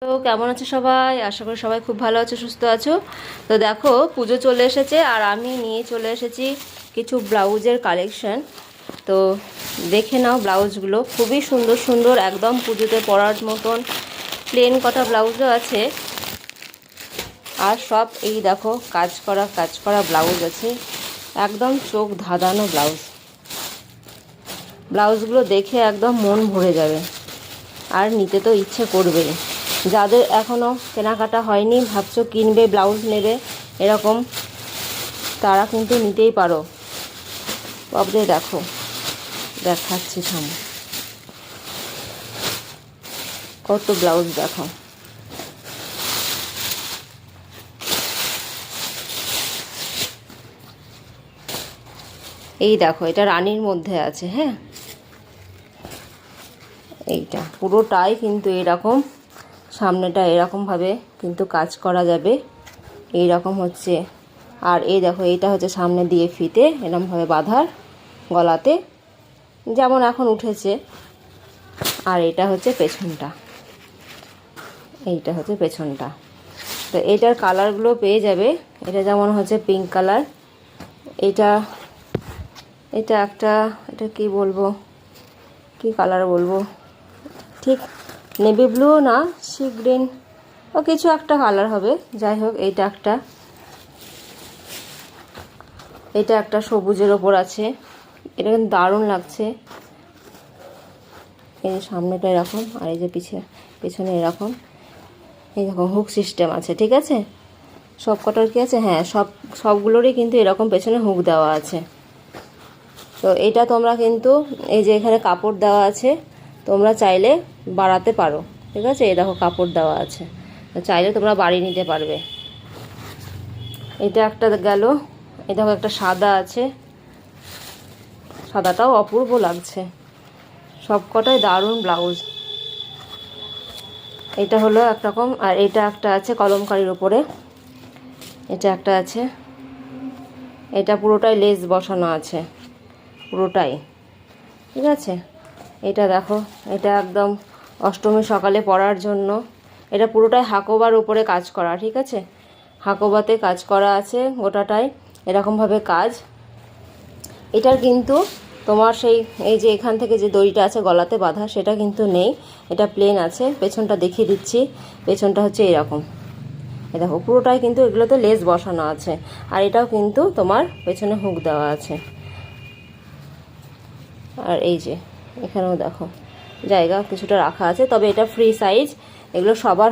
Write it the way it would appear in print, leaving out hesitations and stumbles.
তো কেমন আছো সবাই? আশা করি সবাই খুব ভালো আছো, সুস্থ আছো। তো দেখো, পুজো চলে এসেছে আর আমি নিয়ে চলে এসেছি কিছু ব্লাউজের কালেকশন। তো দেখে নাও, ব্লাউজগুলো খুবই সুন্দর সুন্দর, একদম পুজোতে পরার মতন প্লেন কটা ব্লাউজও আছে। আর সব এই দেখো কাজ করা ব্লাউজ আছে, একদম চোখ ধাঁধানো ব্লাউজ। ব্লাউজগুলো দেখে একদম মন ভরে যাবে আর নিতে তো ইচ্ছে করবেই। যাদের এখনও কেনাকাটা হয়নি, ভাবছো কিনবে, ব্লাউজ নেবে এরকম, তারা কিন্তু নিতেই পারো। তবে দেখো, দেখাচ্ছি সামনে কত ব্লাউজ দেখো। এই দেখো, এটা রানীর মধ্যে আছে। হ্যাঁ, এইটা পুরোটাই কিন্তু এরকম, সামনেটা এরকমভাবে কিন্তু কাজ করা যাবে, এই রকম হচ্ছে। আর এই দেখো, এইটা হচ্ছে সামনে দিয়ে ফিতে এরকমভাবে বাঁধার গলাতে, যেমন এখন উঠেছে। আর এটা হচ্ছে পেছনটা, এইটা হচ্ছে পেছনটা। তো এটার কালারগুলো পেয়ে যাবে। এটা যেমন হচ্ছে পিঙ্ক কালার, এটা এটা একটা, এটা কি বলবো, কি কালার বলবো, ঠিক নেভি ব্লু না, সি গ্রিন ও কিছু একটা কালার হবে। যাই হোক, এইটা একটা, এটা একটা সবুজের ওপর আছে। এটা কিন্তু দারুণ লাগছে। এই যে সামনেটা এরকম, আর এই যে পেছনে এরকম, এই রকম হুক সিস্টেম আছে। ঠিক আছে, সব কটার কি আছে? হ্যাঁ, সবগুলোরই কিন্তু এরকম পেছনে হুক দেওয়া আছে। তো এটা তোমরা কিন্তু, এই যে এখানে কাপড় দেওয়া আছে, তোমরা চাইলে বাড়াতে পারো। ঠিক আছে, এই দেখো কাপড় দেওয়া আছে, তো চাইলে তোমরা বাড়িয়ে নিতে পারবে। এটা একটা গেল। এই দেখো একটা সাদা আছে, সাদাটাও অপূর্ব লাগছে। সব কটাই দারুণ ব্লাউজ। এটা হলো একরকম, আর এটা একটা আছে কলমকারির উপরে, এটা একটা আছে। এটা পুরোটাই লেস বসানো আছে, পুরোটাই। ঠিক আছে, এটা দেখো, এটা একদম অষ্টমী সকালে পরার জন্য। এটা পুরোটাই হাকোবার উপরে কাজ করা। ঠিক আছে, হাকোবাতে কাজ করা আছে গোটাটাই, এরকমভাবে কাজ। এটার কিন্তু তোমার সেই, এই যে এখান থেকে যে দড়িটা আছে গলাতে বাঁধা, সেটা কিন্তু নেই, এটা প্লেন আছে। পেছনটা দেখিয়ে দিচ্ছি, পেছনটা হচ্ছে এরকম। এ দেখো, পুরোটাই কিন্তু এগুলোতে লেস বসানো আছে। আর এটাও কিন্তু তোমার পেছনে হুক দেওয়া আছে। আর এই যে এখানেও দেখো জায়গা কিছুটা রাখা আছে, তবে এটা ফ্রি সাইজ, এগুলো সবার